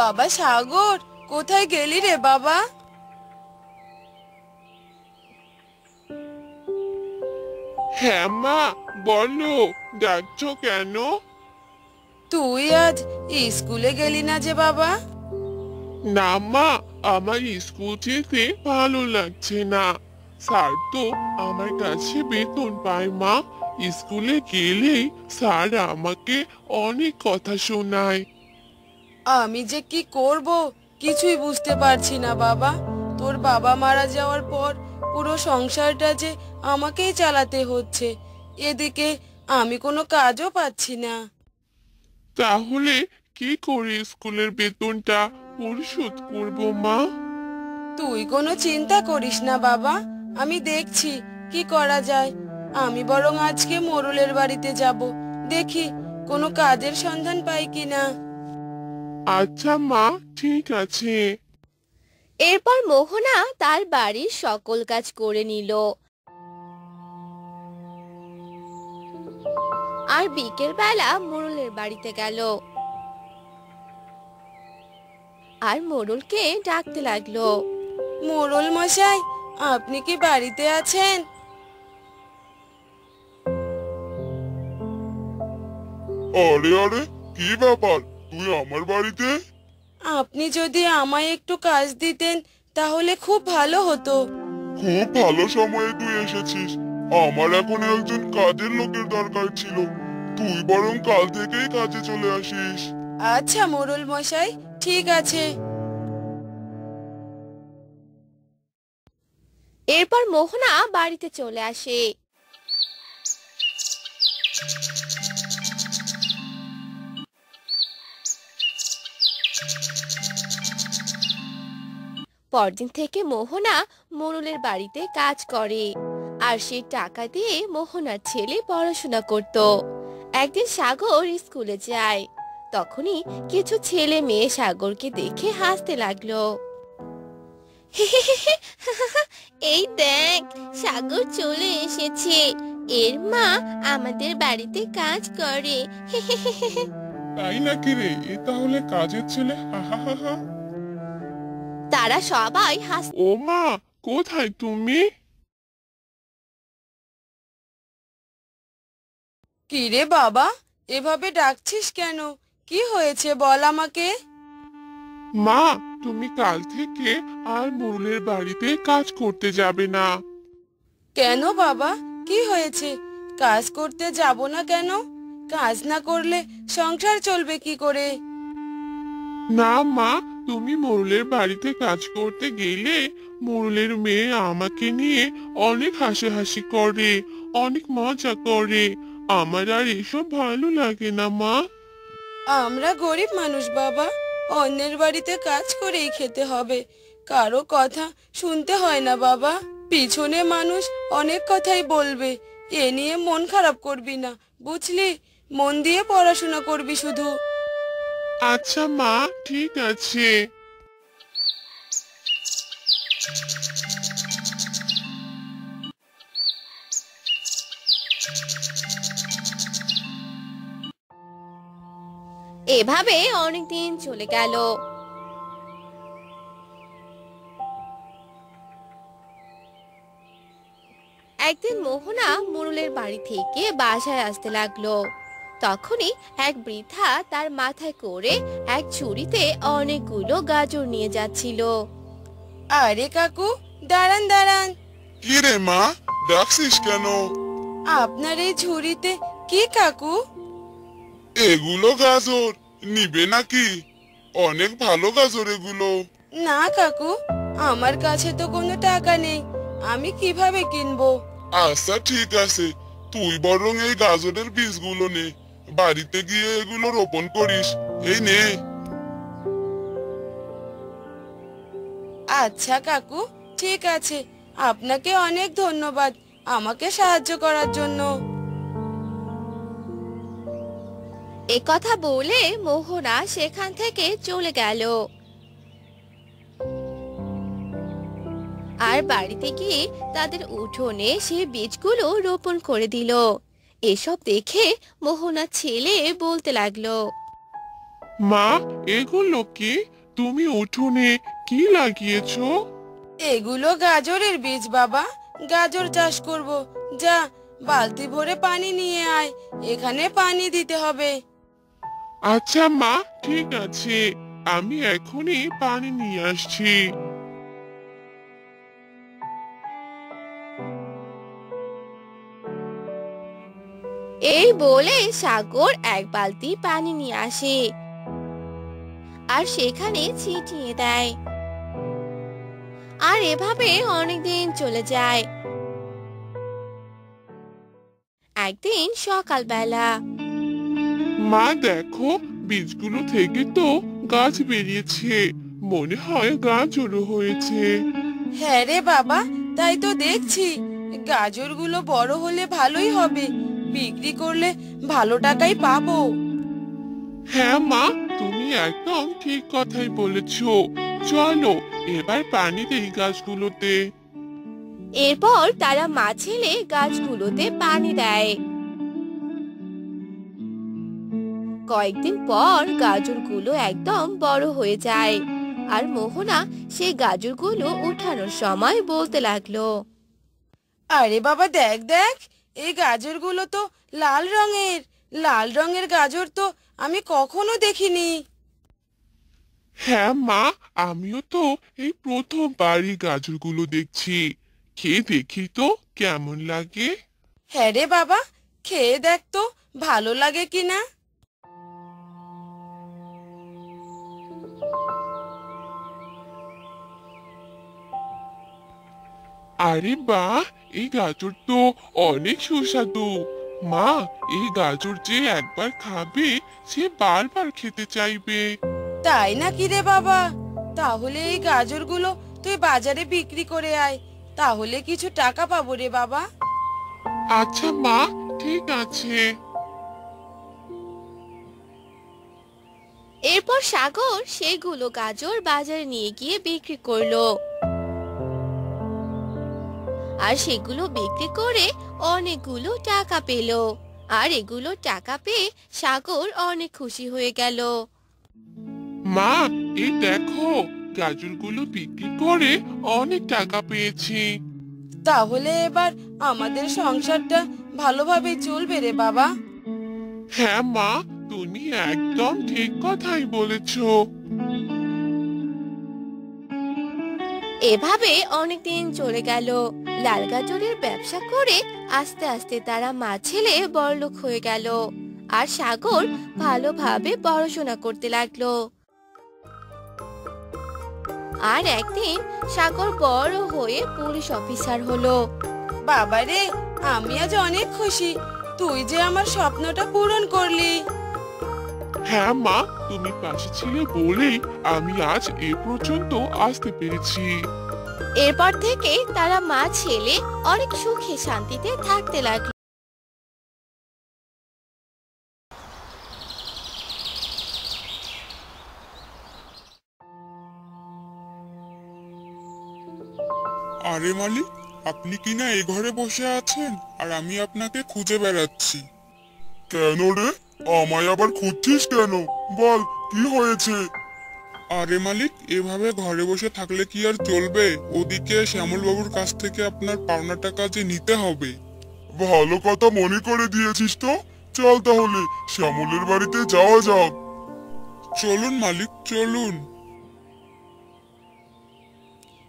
বাবা সাগর, কোথায় গেলি রে বাবা? হ্যাঁ মা, বলো, ডাকছো কেন? তুই আজ স্কুলে গেলি না যে বাবা? না মা, আমার স্কুল যেতে ভালো লাগছে না। স্যার তো আমার কাছে বেতন পায় মা। স্কুলে গেলেই স্যার আমাকে অনেক কথা শোনায়। আমি যে কি করব কিছুই বুঝতে পারছি না বাবা। তোর বাবা মারা যাওয়ার পর পুরো সংসারটা যে আমাকেই চালাতে হচ্ছে। এদিকে আমি কোনো কাজও পাচ্ছি না। তাহলে কি করে স্কুলের বেতনটা পরিশোধ করব মা? তুই কোনো চিন্তা করিস না বাবা, আমি দেখছি কি করা যায়। আমি বরং আজকে মোড়লের বাড়িতে যাব, দেখি কোনো কাজের সন্ধান পাই কিনা। আচ্ছা মা, ঠিক আছে। এরপর মোহনা তার বাড়ির সকল কাজ করে নিল। আর বিকেল বেলা মোড়লের বাড়িতে গেল আর মোড়লকে ডাকতে লাগলো। মোড়ল মশাই, আপনি কি বাড়িতে আছেন? আরে আরে, কি ব্যাপার, তুই আমার বাড়িতে? আপনি যদি আমায় একটু কাজ দিতেন তাহলে খুব ভালো হতো। খুব ভালো সময়ে তুই এসেছিস। আমার এখন একজন কাজের লোকের দরকার ছিল। তুই বরং কাল থেকেই কাজে চলে আসিস। আচ্ছা মোড়ল মশাই, ঠিক আছে। এরপর মোহনা বাড়িতে চলে আসে। পরদিন থেকে মোহনা মোড়লের বাড়িতে কাজ করে আর সে টাকা দিয়ে মোহনার ছেলে পড়াশোনা করত। একদিন সাগর স্কুলে যায়, তখনই কিছু ছেলে মেয়ে সাগরকে দেখে হাসতে লাগলো। এই দেখ, সাগর চলে এসেছে, এর মা আমাদের বাড়িতে কাজ করে। তাই নাকি রে? এ তাহলে কাজের ছেলে? হা হা হা হা। তারা সবাই হাস ও মা, কোথায় তুমি? কি রে বাবা, এভাবে ডাকছিস কেন? কি হয়েছে বল আমাকে। মা, তুমি কাল থেকে আর মোড়লের বাড়িতে কাজ করতে যাবে না। কেন বাবা, কি হয়েছে? কাজ করতে যাব না কেন? কাজ না করলে সংসার চলবে কি করে? না মা, তুমি মোড়লের বাড়িতে কাজ করতে গেলে মোড়লের মেয়ে আমাকে নিয়ে অনেক হাসাহাসি করে, অনেক মজা করে। আমার আর এসব ভালো লাগে না মা। আমরা গরিব মানুষ বাবা, অন্যের বাড়িতে কাজ করেই খেতে হবে। কারো কথা শুনতে হয় না বাবা। পিছনে মানুষ অনেক কথাই বলবে, এ নিয়ে মন খারাপ করবি না, বুঝলি? মন দিয়ে পড়াশোনা করবি শুধু। আচ্ছা মা, ঠিক আছে। এভাবে অনেকদিন চলে গেল। একদিন মোহনা মোড়লের বাড়ি থেকে বাসায় আসতে লাগলো। তখনই এক বৃদ্ধা তার মাথায় করে এক ঝুড়িতে অনেকগুলো গাজর নিয়ে যাচ্ছিল। আরে কাকু, দাঁড়ান দাঁড়ান। কি রে মা, ডাকছিস কেন? আপনার এই ঝুড়িতে কি কাকু? এগুলো গাজর নিবে নাকি? অনেক ভালো গাজর এগুলো। না কাকু, আমার কাছে তো কোনো টাকা নেই, আমি কিভাবে কিনবো? আচ্ছা ঠিক আছে, তুই বরং এই গাজরের বীজগুলো নে, বাড়িতে গিয়ে এগুলো রোপণ করিস। এই নে। আচ্ছা কাকু, ঠিক আছে। আপনাকে অনেক ধন্যবাদ আমাকে সাহায্য করার জন্য। একথা বলে মোহনা সেখান থেকে চলে গেল। আর বাড়িতে গিয়ে তাদের উঠোনে সে বীজগুলো রোপণ করে দিল। এসব দেখে মোহনার ছেলে বলতে লাগলো, মা, এগুলো কি? তুমি উঠোনে কি লাগিয়েছো? এগুলো গাজরের বীজ বাবা। গাজর চাষ করব। যা, বালতি ভরে পানি নিয়ে আয়। এখানে পানি দিতে হবে। আচ্ছা মা, ঠিক আছে, আমি এখনই পানি নিয়ে আসছি। এই বলে সাগর এক বালতি পানি নিয়ে আসে আর সেখানে ছিটিয়ে দেয়। আর এভাবে অনেকদিন চলে যায়। একদিন সকালবেলা মা দেখো, বীজগুলো থেকে তো গাছ বেরিয়েছে। মনে হয় গাছও হয়েছে। হ্যাঁ রে বাবা, তাই তো দেখছি। গাজরগুলো বড় হলে ভালোই হবে। বিক্রি করলে ভালো টাকাই পাবো। হ্যাঁ মা, তুমি একদম ঠিক কথাই বলেছো। চলো, এবার পানি দেই গাছগুলোতে। এরপর তারা মা ছেলে গাছগুলোতে পানি দেয়। কয়েকদিন পর গাজরগুলো একদম বড় হয়ে যায়। আর মোহনা সেই গাজরগুলো উঠানোর সময় বলতে লাগলো, আরে বাবা, দেখ দেখ, এই গাজরগুলো তো লাল রঙের। লাল রঙের গাজর তো আমি কখনো দেখিনি। হ্যাঁ মা, আমিও তো এই প্রথমবারই গাজরগুলো দেখছি। খেয়ে দেখি তো কেমন লাগে। হ্যাঁ রে বাবা, খেয়ে দেখ তো ভালো লাগে কিনা। আরে বাহ, এই গাজর তো অনেক সুস্বাদু। মা, এই গাজর যে একবার খাবে সে বারবার খেতে চাইবে। তাই নাকি রে বাবা? তাহলে এই গাজরগুলো তুই বাজারে বিক্রি করে আয়। তাহলে কিছু টাকা পাবো রে বাবা। আচ্ছা মা, ঠিক আছে। এরপর সাগর সেগুলো গাজর বাজারে নিয়ে গিয়ে বিক্রি করলো। আর সেগুলো বিক্রি করে অনেকগুলো টাকা পেল। আর এগুলো টাকা পেয়ে সাগর অনেক খুশি হয়ে গেল। মা, এই দেখো, গাজরগুলো বিক্রি করে অনেক টাকা পেয়েছি। তাহলে এবার আমাদের সংসারটা ভালোভাবে চলবে রে বাবা। হ্যাঁ মা, তুমি একদম ঠিক কথাই বলেছো। এভাবে অনেকদিন চলে গেল। লাল গাজরের ব্যবসা করে আস্তে আস্তে তারা মা ছেলে বড়লোক হয়ে গেল। আর সাগর ভালোভাবে পড়াশোনা করতে লাগলো। আর একদিন সাগর বড় হয়ে পুলিশ অফিসার হলো। বাবা রে, আমি আজ অনেক খুশি। তুই যে আমার স্বপ্নটা পূরণ করলি। হ্যাঁ মা, তুমি পাশে ছিলে বলেই আমি আজ এ পর্যন্ত আসতে পেরেছি। এরপর থেকে তারা মা ছেলে অনেক সুখে শান্তিতে থাকতে লাগলো। আরে মালিক, আপনি কি না এই ঘরে বসে আছেন আর আমি আপনাকে খুঁজে বেড়াচ্ছি। কেন রে, আমায় আবার খুঁজছিস কেন? বল, কি হয়েছে? আরে মালিক, এভাবে ঘরে বসে থাকলে কি আর চলবে? ওদিকে শ্যামল বাবুর কাছ থেকে আপনার পাওনা টাকা যে নিতে হবে। ভালো কথা মনে করে দিয়েছিস তো। চল তাহলে শ্যামলের বাড়িতে যাওয়া যাক। চলুন মালিক, চলুন।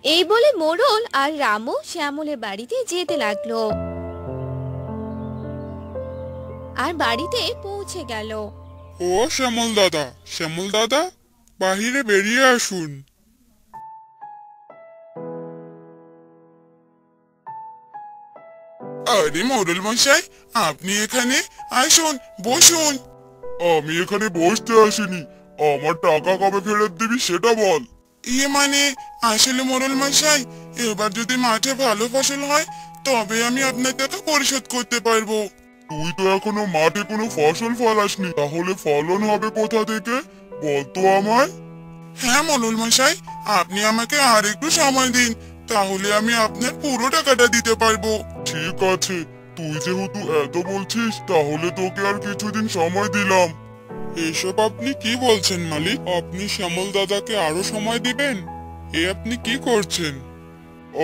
এই বলে মোড়ল আর রামু শ্যামলের বাড়িতে যেতে লাগলো। আর বাড়িতে পৌঁছে গেল। ও শ্যামল দাদা, শ্যামল দাদা, বাহিরে বেরিয়ে আসুন। আরে মোড়ল মশাই, আপনি এখানে আসুন, বসুন। আমি এখানে বসতে আসিনি, আমার টাকা কবে ফেরত দিবি সেটা বল। ইয়ে মানে, আসলে মোড়ল মশাই, এবার যদি মাঠে ভালো ফসল হয় তবে আমি আপনার টাকা পরিশোধ করতে পারবো। তুই তো এখনো মাঠে কোনো ফসল ফলাসনি, তাহলে ফলন হবে কোথা থেকে বলতো আমায়? হ্যাঁ মোড়ল মশাই, আপনি আমাকে আর একটু সময় দিন, তাহলে আমি আপনার পুরো টাকাটা দিতে পারবো। ঠিক আছে, তুই যেহেতু এত বলছিস তাহলে তোকে আর কিছুদিন সময় দিলাম। এসব আপনি কি বলছেন মালিক? আপনি শ্যামল দাদাকে আরো সময় দিবেন? এ আপনি কি করছেন?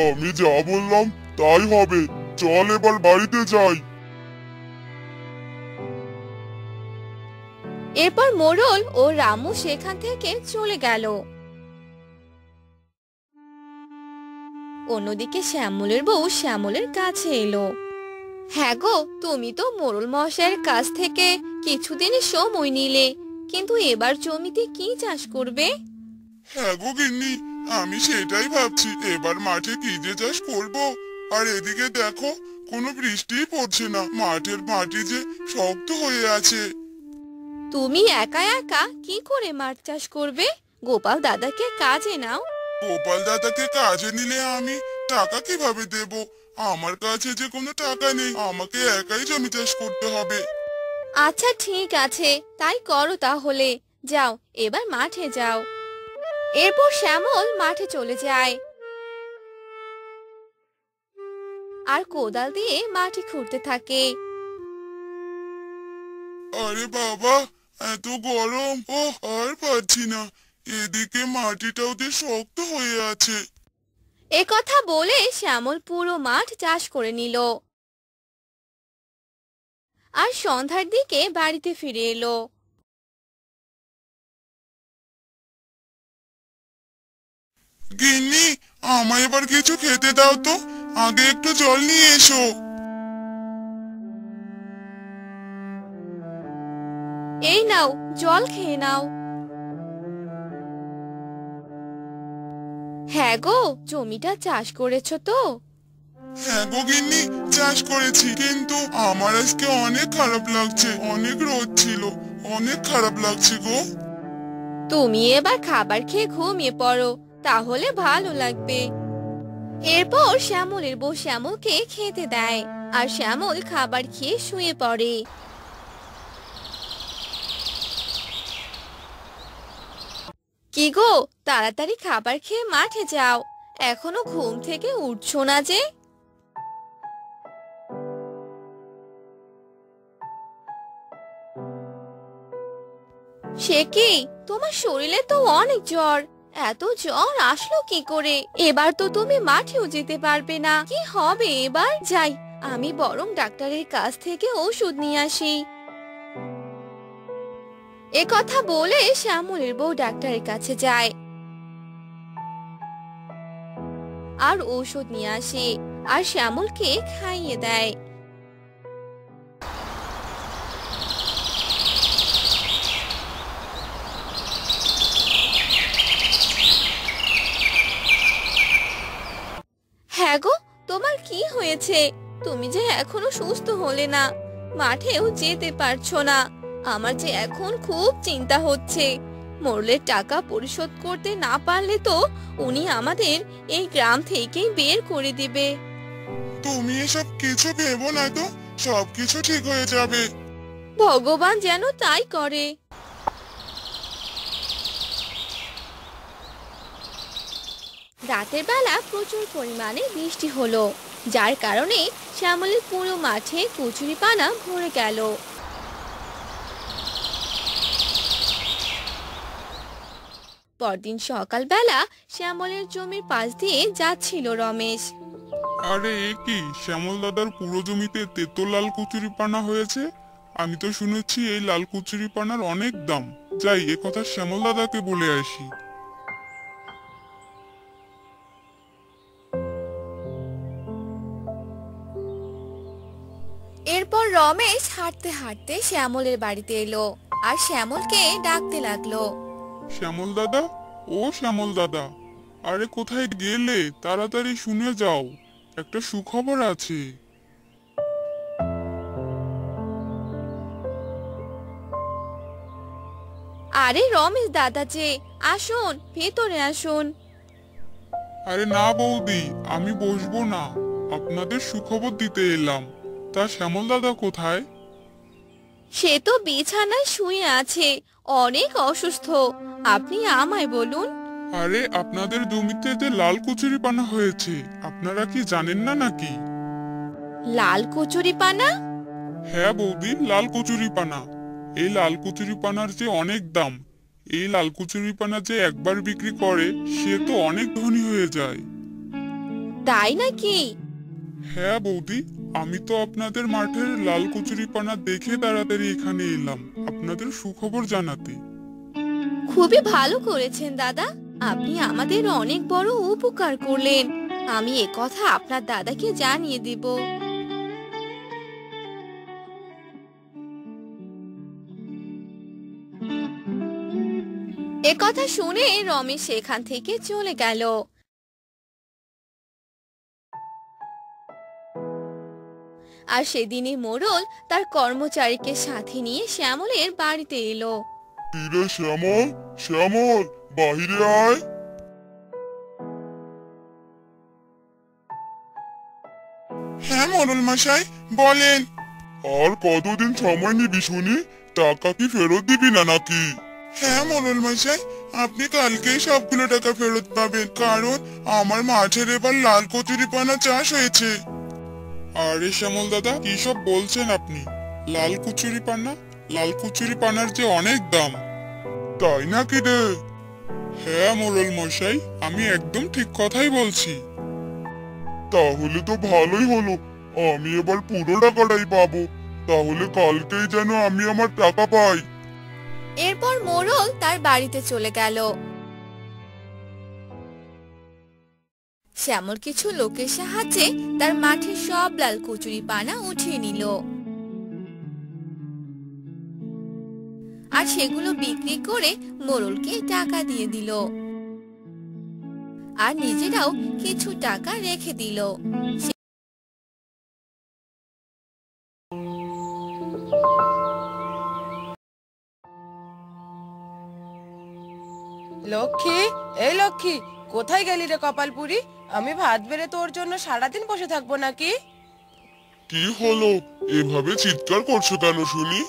আমি যা বললাম তাই হবে। চল এবার বাড়িতে যাই। এরপর মোড়ল ও রামু সেখান থেকে চলে গেল। অন্যদিকে শ্যামলের বউ শ্যামলের কাছে এলো। হ্যাঁ গো, তুমি তো মোড়ল মশাইয়ের কাছ থেকে কিছুদিনের সময় নিলে, কিন্তু এবার জমিতে কি চাষ করবে? হ্যাঁ গো গিন্নি, আমি সেটাই ভাবছি, এবার মাঠে কি যে চাষ করব। আর এদিকে দেখো, কোনো বৃষ্টিই পড়ছে না, মাঠের মাটি যে শক্ত হয়ে আছে। তুমি একা একা কি করে মাঠ চাষ করবে? গোপাল দাদাকে কাজে নাও। গোপাল দাদাকে কাজে নিলে আমি টাকা কিভাবে দেব? আমার কাছে যে কোনো টাকা নেই, আমাকে একাই জমি চাষ করতে হবে। আচ্ছা ঠিক আছে, তাই করো তাহলে। যাও, এবার মাঠে যাও। এরপর শ্যামল মাঠে চলে যায় আর কোদাল দিয়ে মাটি খুঁড়তে থাকে। আরে বাবা, এত গরম, ও আর পারছি না। এদিকে মাটিটাও যে শক্ত হয়ে আছে। এ কথা বলে শ্যামল পুরো মাঠ চাষ করে নিল আর সন্ধ্যার দিকে বাড়িতে ফিরে এলো। গিন্নি, আমায় এবার কিছু খেতে দাও তো, আগে একটু জল নিয়ে এসো। এই নাও, জল খেয়ে নাও। হ্যাঁ গো, জমিটা চাষ করেছো তো? হ্যাঁ গো গিন্নি, চাষ করেছি, কিন্তু আমার আজকে অনেক খারাপ লাগছে। অনেক রোদ ছিল, অনেক খারাপ লাগছে গো। তুমি এবার খাবার খেয়ে ঘুমিয়ে পড়ো, তাহলে ভালো লাগবে। এরপর শ্যামলের বউ শ্যামলকে খেতে দেয় আর শ্যামল খাবার খেয়ে শুয়ে পড়ে। কি গো, তাড়াতাড়ি খাবার খেয়ে মাঠে যাও, এখনো ঘুম থেকে উঠছো না যে? সে কি, তোমার শরীরে তো অনেক জ্বর, এত জ্বর আসলো কি করে? এবার তো তুমি মাঠেও যেতে পারবে না, কি হবে এবার? যাই, আমি বরং ডাক্তারের কাছ থেকে ওষুধ নিয়ে আসি। এ কথা বলে শ্যামলের বউ ডাক্তারের কাছে যায় আর ঔষধ নিয়ে আসে আর শ্যামলকে খাইয়ে দেয়। হ্যাঁ গো, তোমার কি হয়েছে? তুমি যে এখনো সুস্থ হলে না, মাঠেও যেতে পারছো না। আমার যে এখন খুব চিন্তা হচ্ছে। মোড়লের টাকা পরিশোধ করতে না পারলে তো উনি আমাদের এই গ্রাম থেকেই বের করে দিবে। তুমি এসব কিছু ভেবো না তো, সবকিছু ঠিক হয়ে যাবে। ভগবান যেন তাই করে। রাতের বেলা প্রচুর পরিমাণে বৃষ্টি হলো, যার কারণে শ্যামলের পুরো মাঠে কচুরিপানা ভরে গেল। পরদিন সকালবেলা শ্যামলের জমির পাশ দিয়ে যাচ্ছিল রমেশ। আরে এ কি, শ্যামল দাদার পুরো জমিতে তেতো লাল কচুরিপানা হয়েছে। আমি তো শুনেছি এই লাল কচুরিপানার অনেক দাম। যাই, এ কথা শ্যামল দাদাকে বলে আসি। এরপর রমেশ হাঁটতে হাঁটতে শ্যামলের বাড়িতে এলো আর শ্যামলকে ডাকতে লাগলো। শ্যামল দাদা, ও শ্যামল দাদা, আরে কোথায় গেলে? তাড়াতাড়ি শুনে যাও, একটা সুখবর আছে। আরে রমেশ দাদা যে, আসুন, ভেতরে আসুন। আরে না বৌদি, আমি বসবো না, আপনাদের সুখবর দিতে এলাম। তা শ্যামল দাদা কোথায়? সে তো বিছানায় শুয়ে আছে, অনেক অসুস্থ। আপনি আমায় বলুন। আরে আপনাদের জমিতে যে লাল কচুরিপানা হয়েছে, আপনারা কি জানেন না নাকি? লাল কচুরিপানা? হ্যাঁ বৌদি, লাল কচুরিপানা। এই লাল কচুরিপানার যে অনেক দাম। এই লাল কচুরিপানা যে একবার বিক্রি করে সে তো অনেক ধনী হয়ে যায়। তাই নাকি? হ্যাঁ বৌদি, আমি তো আপনাদের মাঠের লাল কচুরিপানা দেখে তাড়াতাড়ি এখানে এলাম আপনাদের সুখবর জানাতে। খুবই ভালো করেছেন দাদা, আপনি আমাদের অনেক বড় উপকার করলেন। আমি এ কথা আপনার দাদাকে জানিয়ে দিব। এ কথা শুনে রমেশ সেখান থেকে চলে গেল। আর সেদিনই মোড়ল তার কর্মচারীকে সাথে নিয়ে শ্যামলের বাড়িতে এলো। কিরে শ্যামল, শ্যামল বাহিরে আয়। হ্যাঁ মোড়ল মশাই, বলেন। আর কতদিন সময় নিবি শুনি? টাকা কি ফেরত দিবি না নাকি? হ্যাঁ মোড়ল মশাই, আপনি কালকেই সবগুলো টাকা ফেরত পাবেন, কারণ আমার মাঠের এবার লাল কচুরিপানা চাষ হয়েছে। আরে শ্যামল দাদা, কি সব বলছেন আপনি? লাল কচুরিপানা? লাল কচুরিপানার যে অনেক দাম। তাই নাকি রে? হ্যাঁ মোড়ল মশাই, আমি একদম ঠিক কথাই বলছি। তাহলে তো ভালোই হলো, আমি এবার পুরো টাকাটাই পাবো। তাহলে কালকেই যেন আমি আমার টাকা পাই। এরপর মোড়ল তার বাড়িতে চলে গেল। শ্যামল কিছু লোকের সাহায্যে তার মাঠের সব লাল কচুরিপানা উঠিয়ে নিল আর সেগুলো বিক্রি করে মোড়লকে টাকা দিয়ে দিল আর নিজেরাও কিছু টাকা রেখে দিল। লক্ষ্মী, এই লক্ষ্মী, কোথায় গেলি রে কপালপুরি? আমি ভাত বেড়ে তোর জন্য সারাদিন বসে থাকবো নাকি? কি হলো, এভাবে চিৎকার করছো কেন শুনি?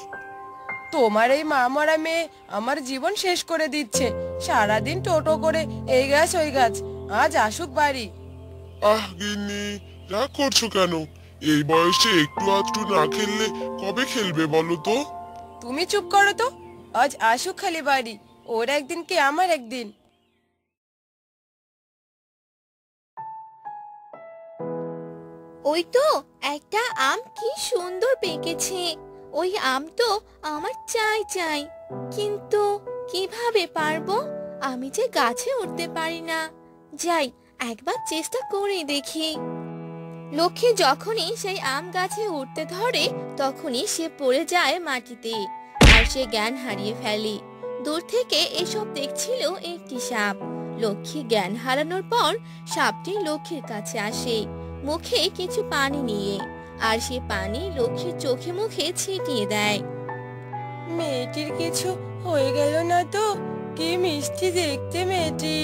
তোমার এই মা মরা মেয়ে আমার জীবন শেষ করে দিচ্ছে। সারাদিন টোটো করে এই গাছ ওই গাছ, আজ আসুক বাড়ি। আহ গিন্নি, রাগ করছো কেন? এই বয়সে একটু আধটু না খেললে কবে খেলবে বলো তো? তুমি চুপ করো তো, আজ আসুক খালি বাড়ি। ওর একদিন কি আমার একদিন। ওই তো একটা আম কি সুন্দর পেকেছে, ওই আম তো আমার চাই চাই, কিন্তু কিভাবে পারবো? আমি যে গাছে উঠতে পারি না। যাই, একবার চেষ্টা করে দেখি। লক্ষ্মী যখনই সেই আম গাছে উঠতে ধরে তখনই সে পড়ে যায় মাটিতে আর সে জ্ঞান হারিয়ে ফেলে। দূর থেকে এসব দেখছিল একটি সাপ। লক্ষ্মী জ্ঞান হারানোর পর সাপটি লক্ষ্মীর কাছে আসে মুখে কিছু পানি নিয়ে, আর সে পানি লক্ষ্মীর চোখে মুখে ছিটিয়ে দেয়। মেয়েটির কিছু হয়ে গেল না তো? কি মিষ্টি দেখতে মেয়েটি।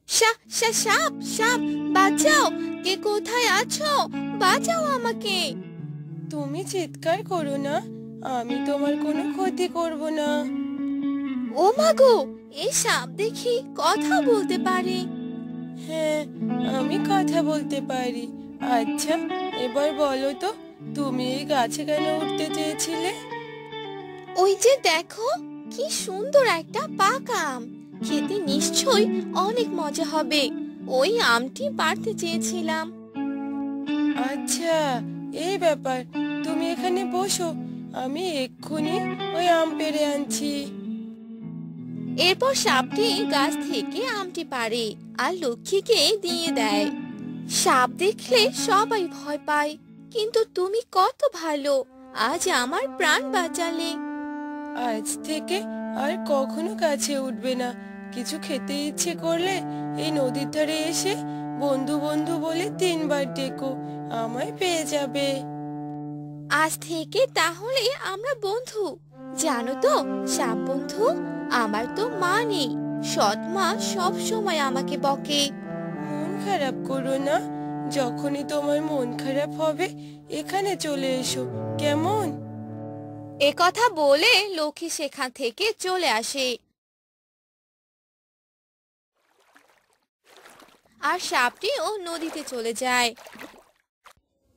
সাপ সাপ, বাঁচাও! কে কোথায় আছো? বাঁচাও আমাকে! তুমি চিৎকার করো না, আমি তোমার কোনো ক্ষতি করব না। ও মা গো, এই সাপ দেখি কথা বলতে পারে। হ্যাঁ, আমি কথা বলতে পারি। আচ্ছা, এবার বলো তো, তুমি এই গাছে কেন উঠতে চেয়েছিলে? ওই যে দেখো, কি সুন্দর একটা পাকা আম, খেতে নিশ্চয়ই অনেক মজা হবে। ওই আমটি পাড়তে চেয়েছিলাম। আচ্ছা, এই ব্যাপার। তুমি এখানে বসো, আমি এক্ষুনি ওই আম পেড়ে আনছি। এরপর সাপটি গাছ থেকে আমটি পাড়ে আর লক্ষ্মীকে দিয়ে দেয়। সাপ দেখলে সবাই ভয় পায়, কিন্তু তুমি কত ভালো, আজ আমার প্রাণ বাঁচালে। আজ থেকে আর কখনো গাছে উঠবে না। কিছু খেতে ইচ্ছে করলে এই নদীর ধারে এসে বন্ধু বন্ধু বলে 3বার ডেকো, আমায় পেয়ে যাবে। আজ থেকে তাহলে আমরা বন্ধু। জানো তো সাপ বন্ধু, আমার তো মা নেই, সৎ মা সব সময় আমাকে বকে। মন খারাপ করো না, যখনই তোমার মন খারাপ হবে এখানে চলে এসো, কেমন? এ কথা বলে লক্ষ্মী সেখান থেকে চলে আসে আর সাপটিও নদীতে চলে যায়।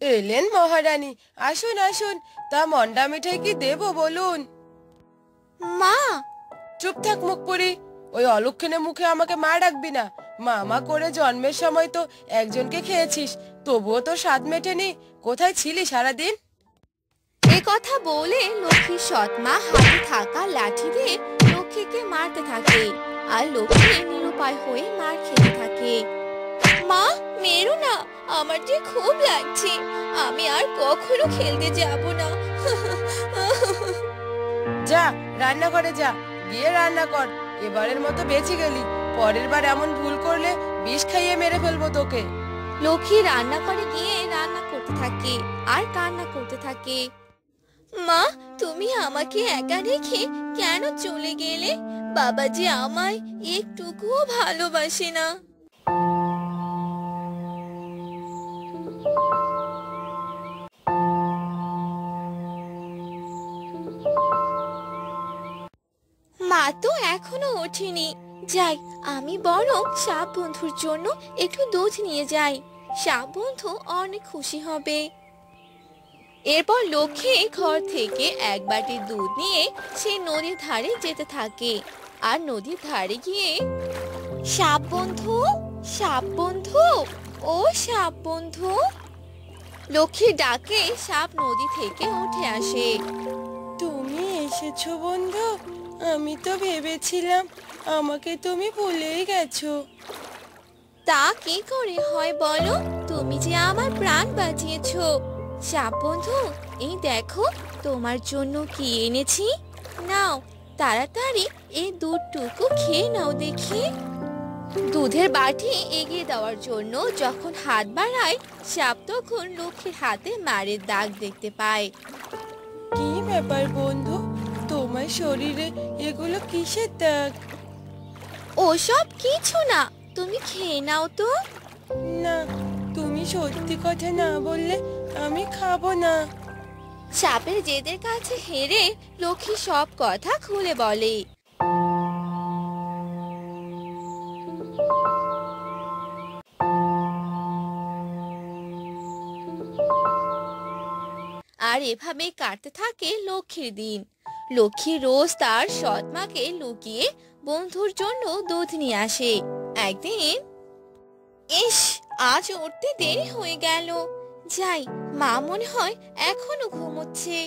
এলেন মহারানী, আসুন আসুন। তা মন্ডা মিঠাই কি দেবো বলুন? মা, চুপ থাক মুখ পুরি। ওই অলক্ষণে মুখে আমাকে মা ডাকবি না। মামা করে জন্মের সময় তো একজনকে খেয়েছিস, তবুও তো স্বাদ মেটেনি। কোথায় ছিলি সারাদিন? এ কথা বলে লক্ষ্মীর সৎ মা হাতে থাকা লাঠি দিয়ে লক্ষ্মীকে মারতে থাকে, আর লক্ষ্মী নিরুপায় হয়ে মার খেতে থাকে। মা, মেরো না, আমার যে খুব লাগছে, আমি আর কখনো খেলতে যাব না। যা রান্নাঘরে যা, গিয়ে রান্না কর। এবারের মতো বেঁচে গেলি, পরের বার এমন ভুল করলে বিষ খাইয়ে মেরে ফেলবো তোকে। লক্ষ্মী রান্নাঘরে গিয়ে রান্না করতে থাকে আর কান্না করতে থাকে। মা, তুমি আমাকে একা রেখে কেন চলে গেলে? বাবা যে আমায় একটুকুও ভালোবাসে না। মা তো এখনো ওঠেনি। যাই, আমি বরং সাপ বন্ধুর জন্য একটু দুধ নিয়ে যাই। সাপ বন্ধু অনেক খুশি হবে। এরপর লক্ষ্মী ঘর থেকে এক বাটি দুধ নিয়ে সে নদীর ধারে যেতে থাকে, আর নদীর ধারে গিয়ে, সাপ বন্ধু, সাপ বন্ধু, ও সাপ বন্ধু, লক্ষ্মীর ডাকে সাপ নদী থেকে উঠে আসে। তুমি এসেছো বন্ধু? আমি তো ভেবেছিলাম আমাকে তুমি ভুলেই গেছো। তা কি করে হয় বলো? তুমি যে আমার প্রাণ বাঁচিয়েছো। সাপ বন্ধু, এই দেখো তোমার জন্য কি এনেছি। নাও, তাড়াতাড়ি এই দুধটুকু খেয়ে নাও দেখি। দুধের বাটি এগিয়ে দেওয়ার জন্য যখন হাত বাড়ায়, সাপ তখন লক্ষ্মীর হাতে মারের দাগ দেখতে পায়। কি ব্যাপার বন্ধু, তোমার শরীরে এগুলো কিসের দাগ? ওসব কিছু না, তুমি খেয়ে নাও তো। না, তুমি সত্যি কথা না বললে আমি খাবো না। সাপের জেদের কাছে হেরে লক্ষ্মী সব কথা খুলে বলে। আর এভাবে কাটতে থাকে লক্ষ্মীর দিন। লক্ষ্মী রোজ তার সৎ মাকে লুকিয়ে বন্ধুর জন্য দুধ নিয়ে আসে। একদিন, ইস, আজ উঠতে দেরি হয়ে গেল। যাই, মা মনে হয় এখনো ঘুমোচ্ছে।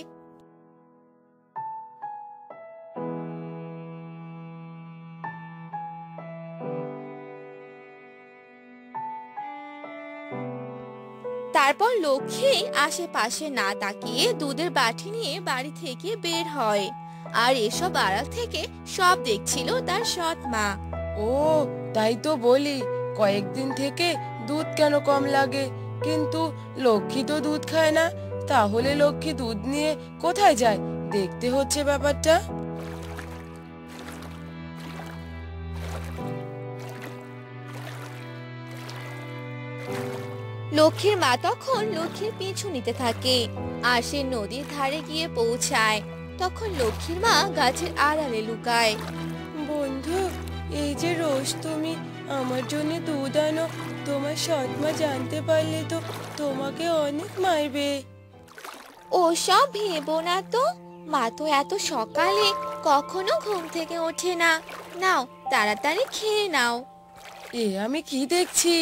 তারপর লক্ষ্মী আশেপাশে না তাকিয়ে দুধের বাটি নিয়ে বাড়ি থেকে বের হয়, আর এসব আড়াল থেকে সব দেখছিল তার সৎ মা। ও, তাই তো বলি কয়েকদিন থেকে দুধ কেন কম লাগে। কিন্তু লক্ষ্মী তো দুধ খায় না, তাহলে লক্ষ্মী দুধ নিয়ে কোথায় যায়? দেখতে হচ্ছে ব্যাপারটা। লক্ষ্মীর মা তখন লক্ষ্মীর পিছু নিতে থাকে, আর সে নদীর ধারে গিয়ে পৌঁছায়। তখন লক্ষ্মীর মা গাছের আড়ালে লুকায়। বন্ধু, এই যে রোজ তুমি আমার জন্য দুধ আনো, তোমার সৎ মা জানতে পারলে তো তোমাকে অনেক মারবে। ওসব ভেবো না তো, মা তো এত সকালে কখনো ঘুম থেকে ওঠে না। নাও, তাড়াতাড়ি খেয়ে নাও। এ আমি কি দেখছি?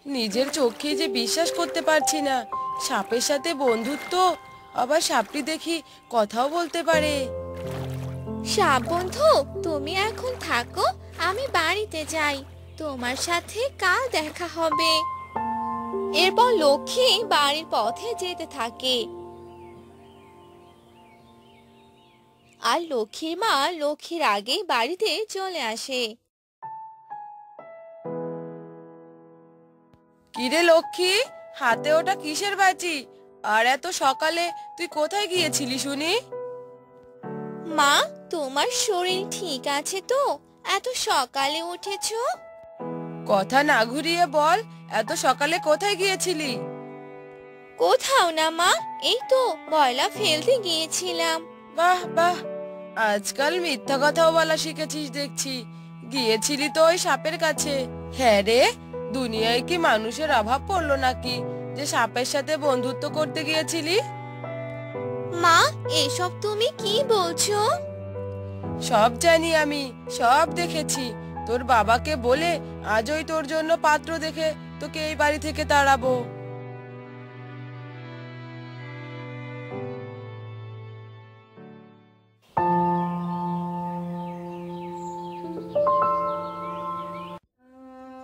নিজের চোখে যে বিশ্বাস করতে পারছি না। সাপের সাথে বন্ধুত্ব, আবার সাপটি দেখি কথাও বলতে পারে। সাপ বন্ধু, তুমি এখন থাকো, আমি বাড়িতে যাই। তোমার সাথে কাল দেখা হবে। এরপর লক্ষ্মী বাড়ির পথে যেতে থাকে, আর লক্ষ্মীর মা লক্ষ্মীর আগে বাড়িতে চলে আসে। কিরে লক্ষ্মী, হাতে ওটা কিসের বাজি? আর এত সকালে তুই কোথায় গিয়েছিলি শুনি? মা, তোমার শরীর ঠিক আছে তো? এত সকালে উঠেছো? কথা না ঘুরিয়ে বল, এত সকালে কোথায় গিয়েছিলি? কোথাও না মা, এই তো ময়লা ফেলতে গিয়েছিলাম। বাহ বাহ, আজকাল মিথ্যা কথাও বলা শিখেছিস দেখছি। গিয়েছিলি তো ওই সাপের কাছে? হ্যাঁ রে, দুনিয়ায় কি মানুষের অভাব পড়লো নাকি? যে সাপের সাথে বন্ধুত্ব করতে গিয়েছিলি? মা, এসব তুমি কি বলছো? সব জানি আমি, সব দেখেছি। তোর বাবাকে বলে আজই তোর জন্য পাত্র দেখে তোকে এই বাড়ি থেকে তাড়াবো।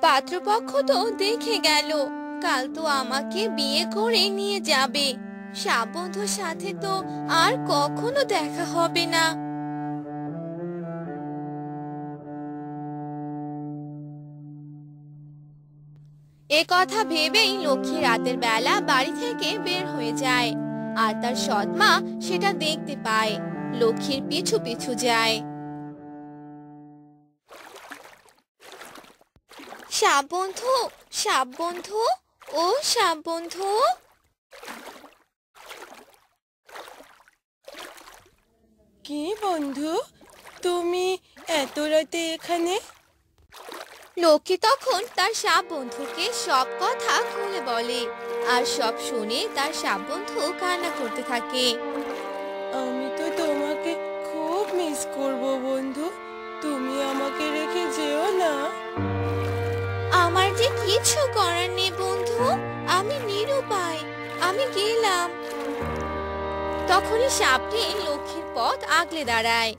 পাত্রপক্ষ তো দেখে গেল, কাল তো আমাকে বিয়ে করে নিয়ে যাবে। সাপ বন্ধুর সাথে তো আর কখনো দেখা হবে না। এ কথা ভেবেই লক্ষ্মী রাতের বেলা বাড়ি থেকে বের হয়ে যায়, আর তার সৎমা সেটা দেখতে পায়। লক্ষ্মীর পিছু পিছু যায়। সাপ বন্ধু, সাপ বন্ধু, ও সাপ বন্ধু। কি বন্ধু, তুমি এত রাতে এখানে? লক্ষ্মী তখন তার সাপ বন্ধুকে সব কথা খুলে বলে, আর সব শুনে তার সাপ বন্ধু কান্না করতে থাকে। আমি তো তোমাকে খুব মিস করব বন্ধু, তুমি আমাকে রেখে যেও না। আমার যে কিছু করার নেই বন্ধু, আমি নিরুপায়, আমি গেলাম। তখনই সাপটি লক্ষ্মীর পথ আগলে দাঁড়ায়।